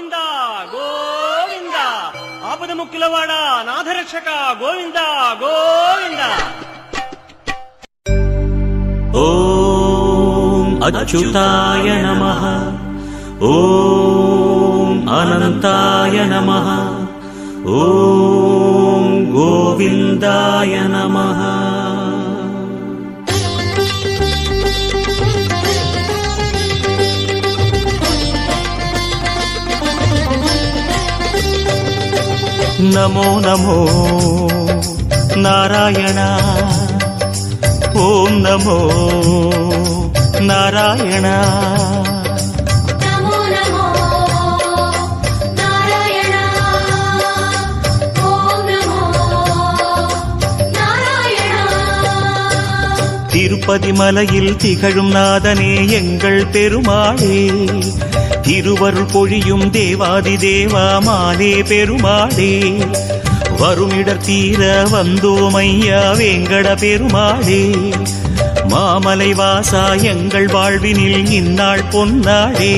గోవింద గోవింద ఆపద ముక్కులవాడ నాథరక్షక గోవింద గోవింద. ఓం అచ్యుతాయ నమః. ఓం అనంతాయ నమః. ఓం గోవిందాయ నమః. నమో నమో నారాయణ. ఓం నమో నారాయణ. నమో నమో నారాయణ. ఓం నమో నారాయణ. திருப்பதி மலையில் திகழும் நாதனே எங்கள் பெருமாளே, திருவருள் பொழியும் தேவாதி தேவா மாலே பெருமாளே, வருமிடர் தீர வந்தோமையா வேங்கட பெருமாளே, மாமலை வாசா எங்கள் வாழ்வினில் இந்நாள் பொன்னாடே.